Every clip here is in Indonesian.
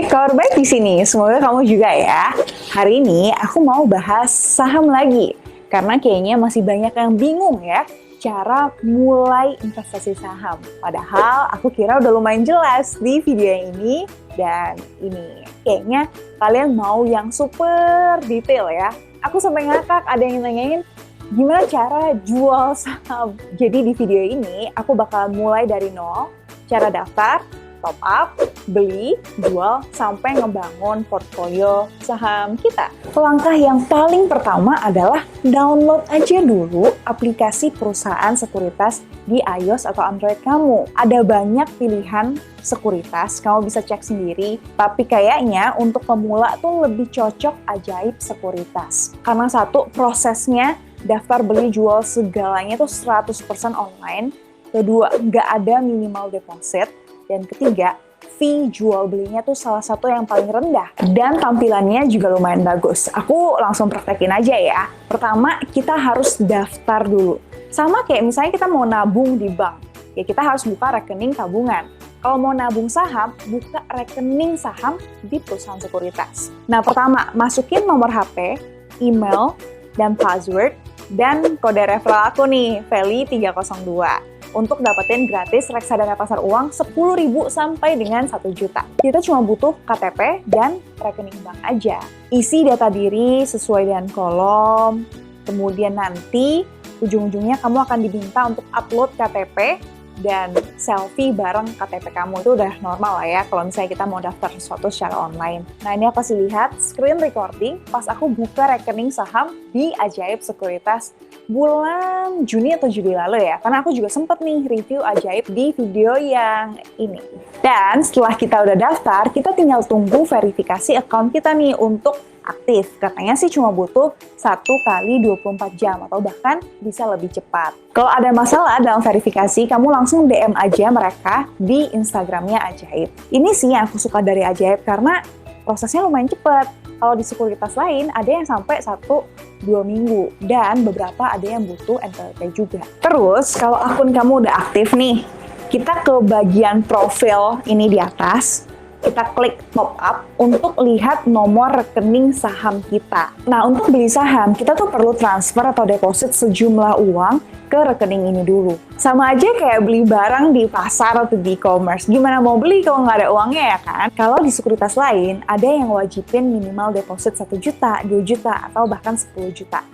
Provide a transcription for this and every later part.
Hai, kabar baik di sini. Semoga kamu juga ya. Hari ini aku mau bahas saham lagi. Karena kayaknya masih banyak yang bingung ya cara mulai investasi saham. Padahal aku kira udah lumayan jelas di video yang ini dan ini. Kayaknya kalian mau yang super detail ya. Aku sampai ngakak ada yang nanyain gimana cara jual saham. Jadi di video ini aku bakal mulai dari nol, cara daftar, top up, beli, jual, sampai ngebangun portfolio saham kita. Langkah yang paling pertama adalah download aja dulu aplikasi perusahaan sekuritas di iOS atau Android kamu. Ada banyak pilihan sekuritas, kamu bisa cek sendiri, tapi kayaknya untuk pemula tuh lebih cocok Ajaib Sekuritas. Karena satu, prosesnya daftar beli jual segalanya tuh 100% online. Kedua, nggak ada minimal deposit. Dan ketiga, fee jual belinya tuh salah satu yang paling rendah. Dan tampilannya juga lumayan bagus. Aku langsung praktekin aja ya. Pertama, kita harus daftar dulu. Sama kayak misalnya kita mau nabung di bank. Ya kita harus buka rekening tabungan. Kalau mau nabung saham, buka rekening saham di perusahaan sekuritas. Nah pertama, masukin nomor HP, email, dan password, dan kode referral aku nih, Feli 302. Untuk dapetin gratis reksadana pasar uang 10.000 sampai dengan 1 juta. Kita cuma butuh KTP dan rekening bank aja. Isi data diri sesuai dengan kolom, kemudian nanti ujung-ujungnya kamu akan diminta untuk upload KTP dan selfie bareng KTP kamu. Itu udah normal lah ya kalau misalnya kita mau daftar sesuatu secara online. Nah ini aku kasih lihat screen recording pas aku buka rekening saham di Ajaib Sekuritas bulan Juni atau Juli lalu ya. Karena aku juga sempet nih review Ajaib di video yang ini. Dan setelah kita udah daftar, kita tinggal tunggu verifikasi account kita nih untuk aktif. Katanya sih cuma butuh 1 kali 24 jam atau bahkan bisa lebih cepat. Kalau ada masalah dalam verifikasi, kamu langsung DM aja mereka di Instagramnya Ajaib. Ini sih yang aku suka dari Ajaib karena prosesnya lumayan cepat. Kalau di sekuritas lain ada yang sampai 1-2 minggu dan beberapa ada yang butuh NPWP juga. Terus kalau akun kamu udah aktif nih, kita ke bagian profil ini di atas. Kita klik top up untuk lihat nomor rekening saham kita. Nah, untuk beli saham, kita tuh perlu transfer atau deposit sejumlah uang ke rekening ini dulu. Sama aja kayak beli barang di pasar atau di e-commerce. Gimana mau beli kalau nggak ada uangnya ya kan? Kalau di sekuritas lain, ada yang wajibin minimal deposit 1 juta, 2 juta, atau bahkan 10 juta.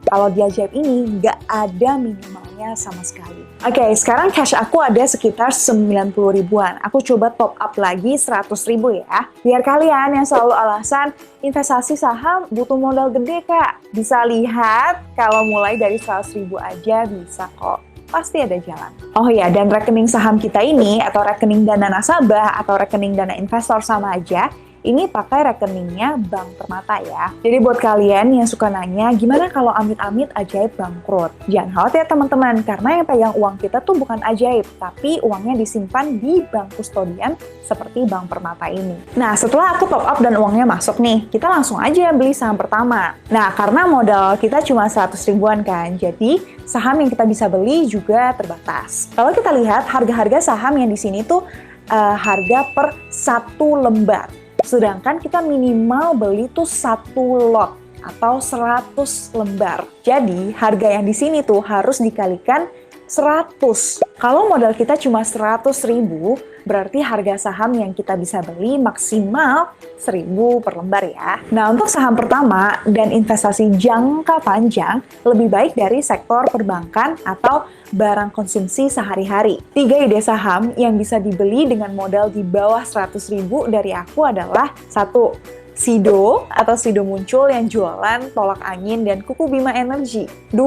Kalau di Ajaib ini nggak ada minimalnya sama sekali. Oke, sekarang cash aku ada sekitar 90 ribuan. Aku coba top up lagi 100 ribu ya. Biar kalian yang selalu alasan investasi saham butuh modal gede kak. Bisa lihat kalau mulai dari 100 ribu aja bisa kok. Pasti ada jalan. Oh ya, dan rekening saham kita ini atau rekening dana nasabah atau rekening dana investor sama aja. Ini pakai rekeningnya Bank Permata ya. Jadi buat kalian yang suka nanya, gimana kalau amit-amit Ajaib bangkrut? Jangan khawatir teman-teman, karena yang pegang uang kita tuh bukan Ajaib, tapi uangnya disimpan di bank kustodian seperti Bank Permata ini. Nah, setelah aku top up dan uangnya masuk nih, kita langsung aja beli saham pertama. Nah, karena modal kita cuma 100 ribuan kan, jadi saham yang kita bisa beli juga terbatas. Kalau kita lihat harga-harga saham yang di sini tuh harga per 1 lembar. Sedangkan kita minimal beli tuh 1 lot atau 100 lembar. Jadi harga yang di sini tuh harus dikalikan 100. Kalau modal kita cuma 100 ribu, berarti harga saham yang kita bisa beli maksimal 1.000 per lembar ya. Nah untuk saham pertama dan investasi jangka panjang, lebih baik dari sektor perbankan atau barang konsumsi sehari-hari. 3 ide saham yang bisa dibeli dengan modal di bawah 100 ribu dari aku adalah 1. Sido atau Sido Muncul yang jualan tolak angin dan kuku Bima Energi. 2.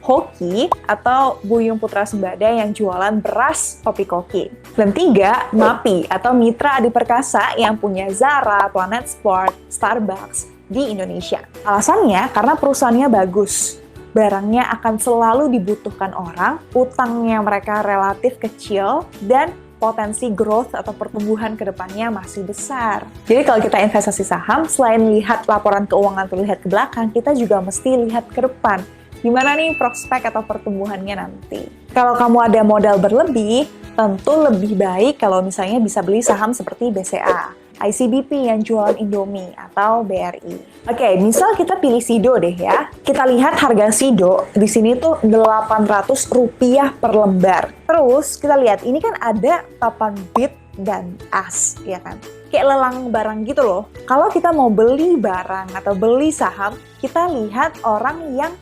Hoki atau Buyung Putra Sembada yang jualan beras kopi koki. Dan 3. MAPI atau Mitra Adi Perkasa yang punya Zara, Planet Sport, Starbucks di Indonesia. Alasannya karena perusahaannya bagus. Barangnya akan selalu dibutuhkan orang, utangnya mereka relatif kecil, dan potensi growth atau pertumbuhan ke depannya masih besar. Jadi kalau kita investasi saham, selain lihat laporan keuangan atau lihat ke belakang, kita juga mesti lihat ke depan. Gimana nih prospek atau pertumbuhannya nanti. Kalau kamu ada modal berlebih, tentu lebih baik kalau misalnya bisa beli saham seperti BCA. ICBP yang jualan Indomie atau BRI. Oke, misal kita pilih Sido deh ya. Kita lihat harga Sido di sini tuh Rp800 per lembar. Terus kita lihat ini kan ada papan bid dan as, ya kan? Kayak lelang barang gitu loh. Kalau kita mau beli barang atau beli saham, kita lihat orang yang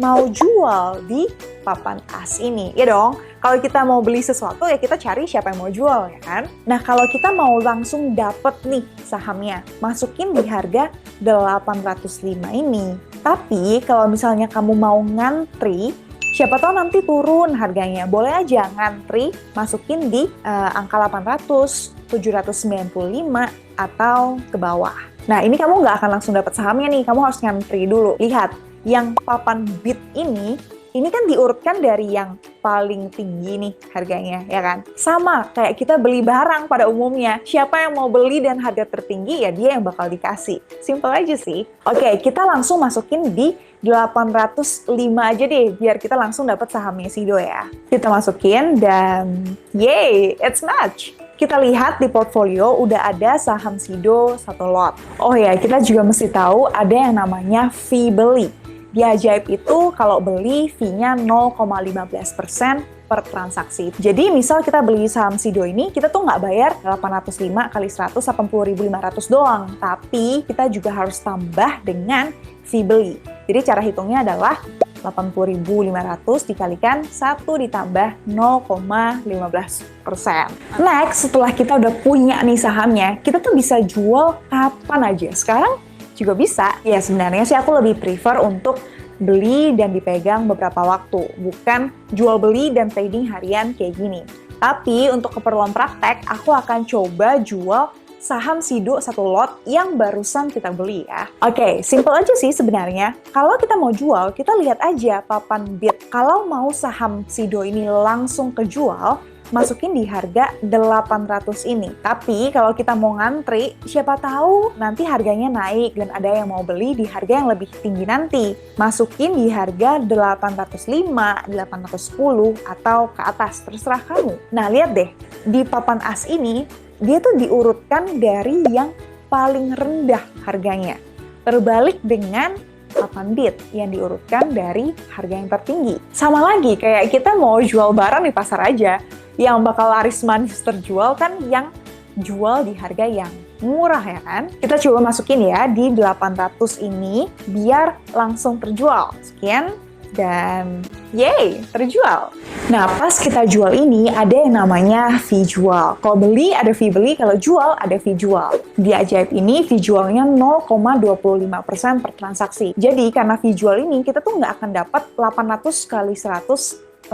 mau jual di papan as ini, ya dong. Kalau kita mau beli sesuatu ya kita cari siapa yang mau jual, ya kan? Nah, kalau kita mau langsung dapet nih sahamnya, masukin di harga 805 ini. Tapi kalau misalnya kamu mau ngantri, siapa tahu nanti turun harganya. Boleh aja ngantri, masukin di angka 800, 795 atau ke bawah. Nah, ini kamu nggak akan langsung dapat sahamnya nih. Kamu harus ngantri dulu. Lihat, yang papan bid ini kan diurutkan dari yang paling tinggi nih harganya, ya kan? Sama kayak kita beli barang pada umumnya. Siapa yang mau beli dan harga tertinggi, ya dia yang bakal dikasih. Simple aja sih. Oke, kita langsung masukin di 805 aja deh, biar kita langsung dapat sahamnya Sido ya. Kita masukin dan yay, it's match. Kita lihat di portfolio udah ada saham Sido 1 lot. Oh ya, kita juga mesti tahu ada yang namanya fee beli. Di Ajaib itu kalau beli fee-nya 0,15% per transaksi. Jadi misal kita beli saham Sido ini, kita tuh nggak bayar 805 kali 180.500 doang. Tapi kita juga harus tambah dengan fee beli. Jadi cara hitungnya adalah 80.500 dikalikan 1 ditambah 0,15%. Next, setelah kita udah punya nih sahamnya, kita tuh bisa jual kapan aja. Sekarang juga bisa. Ya sebenarnya sih aku lebih prefer untuk beli dan dipegang beberapa waktu, bukan jual beli dan trading harian kayak gini. Tapi untuk keperluan praktek, aku akan coba jual saham Sido 1 lot yang barusan kita beli ya. Oke, simple aja sih sebenarnya. Kalau kita mau jual, kita lihat aja papan bid. Kalau mau saham Sido ini langsung kejual, masukin di harga 800 ini. Tapi kalau kita mau ngantri, siapa tahu nanti harganya naik dan ada yang mau beli di harga yang lebih tinggi nanti. Masukin di harga 805, 810 atau ke atas, terserah kamu. Nah, lihat deh, di papan as ini dia tuh diurutkan dari yang paling rendah harganya. Terbalik dengan papan bid yang diurutkan dari harga yang tertinggi. Sama lagi kayak kita mau jual barang di pasar aja, yang bakal laris manis terjual kan yang jual di harga yang murah, ya kan? Kita coba masukin ya di 800 ini biar langsung terjual. Sekian dan yay, terjual. Nah, pas kita jual ini ada yang namanya fee jual. Kalau beli ada fee beli, kalau jual ada fee jual. Di Ajaib ini fee jualnya 0,25% per transaksi. Jadi karena fee jual ini kita tuh nggak akan dapat 800 kali 180.000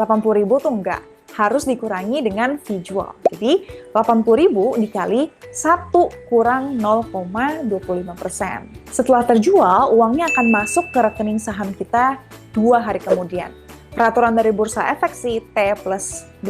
tuh nggak. Harus dikurangi dengan fee jual. Jadi 80.000 dikali 1 kurang 0,25%. Setelah terjual, uangnya akan masuk ke rekening saham kita 2 hari kemudian. Peraturan dari Bursa Efek sih T+2.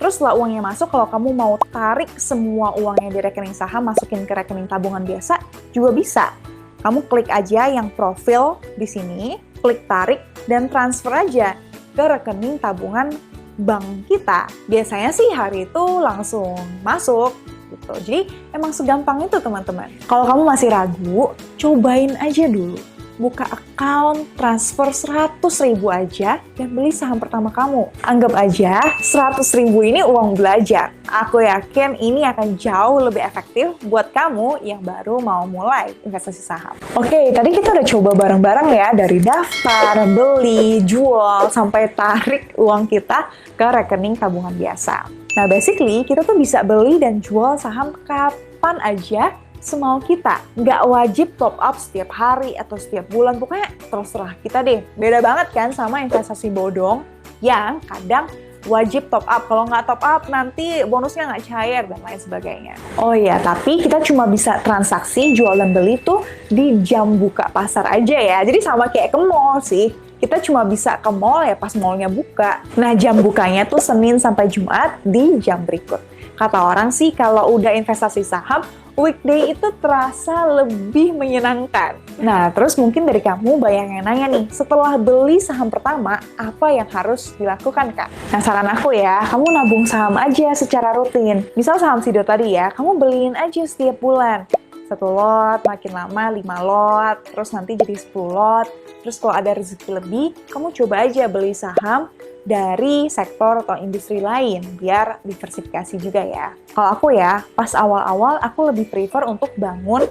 Terus setelah uangnya masuk, kalau kamu mau tarik semua uangnya di rekening saham, masukin ke rekening tabungan biasa, juga bisa. Kamu klik aja yang profil di sini, klik tarik, dan transfer aja ke rekening tabungan bank kita. Biasanya sih hari itu langsung masuk gitu. Jadi emang segampang itu teman-teman. Kalau kamu masih ragu, cobain aja dulu. Buka account, transfer 100.000 aja, dan beli saham pertama kamu. Anggap aja 100.000 ini uang belajar. Aku yakin ini akan jauh lebih efektif buat kamu yang baru mau mulai investasi saham. Oke, tadi kita udah coba bareng-bareng ya, dari daftar, beli, jual, sampai tarik uang kita ke rekening tabungan biasa. Nah, basically kita tuh bisa beli dan jual saham kapan aja semau kita. Nggak wajib top up setiap hari atau setiap bulan, pokoknya terserah kita deh. Beda banget kan sama investasi bodong yang kadang wajib top up. Kalau nggak top up nanti bonusnya nggak cair dan lain sebagainya. Oh iya, tapi kita cuma bisa transaksi jual dan beli tuh di jam buka pasar aja ya. Jadi sama kayak ke mall sih. kita cuma bisa ke mall ya pas mallnya buka. Nah, jam bukanya tuh Senin sampai Jumat di jam berikut. Kata orang sih kalau udah investasi saham, weekday itu terasa lebih menyenangkan. Nah, terus mungkin dari kamu banyak yang nanya nih, setelah beli saham pertama, apa yang harus dilakukan, Kak? Nah, saran aku ya, kamu nabung saham aja secara rutin. Misal saham Sido tadi ya, kamu beliin aja setiap bulan. 1 lot, makin lama 5 lot, terus nanti jadi 10 lot. Terus kalau ada rezeki lebih, kamu coba aja beli saham dari sektor atau industri lain, biar diversifikasi juga ya. Kalau aku ya, pas awal-awal aku lebih prefer untuk bangun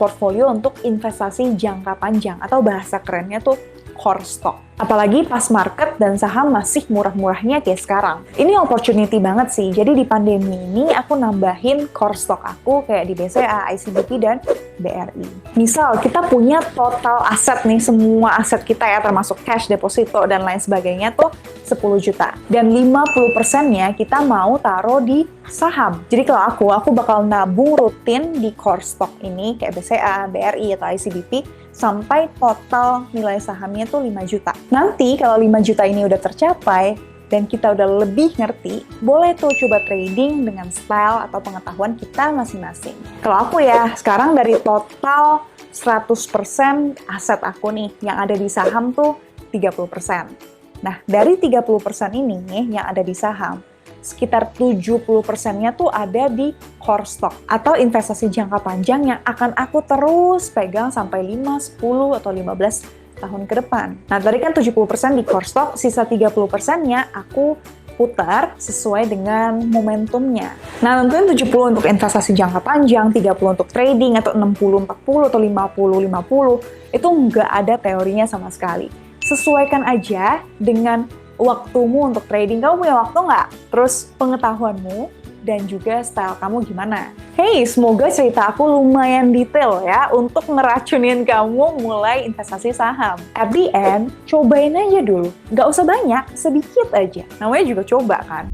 portfolio untuk investasi jangka panjang, atau bahasa kerennya tuh core stock. Apalagi pas market dan saham masih murah-murahnya kayak sekarang. Ini opportunity banget sih. Jadi di pandemi ini aku nambahin core stock aku kayak di BCA, ICBP, dan BRI. Misal kita punya total aset nih, semua aset kita ya termasuk cash, deposito, dan lain sebagainya tuh 10 juta. Dan 50%-nya kita mau taruh di saham. Jadi kalau aku bakal nabung rutin di core stock ini kayak BCA, BRI, atau ICBP sampai total nilai sahamnya tuh 5 juta. Nanti kalau 5 juta ini udah tercapai dan kita udah lebih ngerti, boleh tuh coba trading dengan style atau pengetahuan kita masing-masing. Kalau aku ya, sekarang dari total 100% aset aku nih yang ada di saham tuh 30%. Nah, dari 30% ini yang ada di saham, sekitar 70%-nya tuh ada di core stock atau investasi jangka panjang yang akan aku terus pegang sampai 5, 10, atau 15 tahun ke depan. Nah, tadi kan 70% di core stock, sisa 30%-nya aku putar sesuai dengan momentumnya. Nah, tentunya 70 untuk investasi jangka panjang, 30 untuk trading, atau 60-40, atau 50-50, itu nggak ada teorinya sama sekali. Sesuaikan aja dengan waktumu untuk trading. Kamu punya waktu nggak? Terus pengetahuanmu dan juga style kamu gimana? Hey, semoga cerita aku lumayan detail ya untuk ngeracunin kamu mulai investasi saham. At the end, cobain aja dulu. Nggak usah banyak, sedikit aja. Namanya juga coba kan?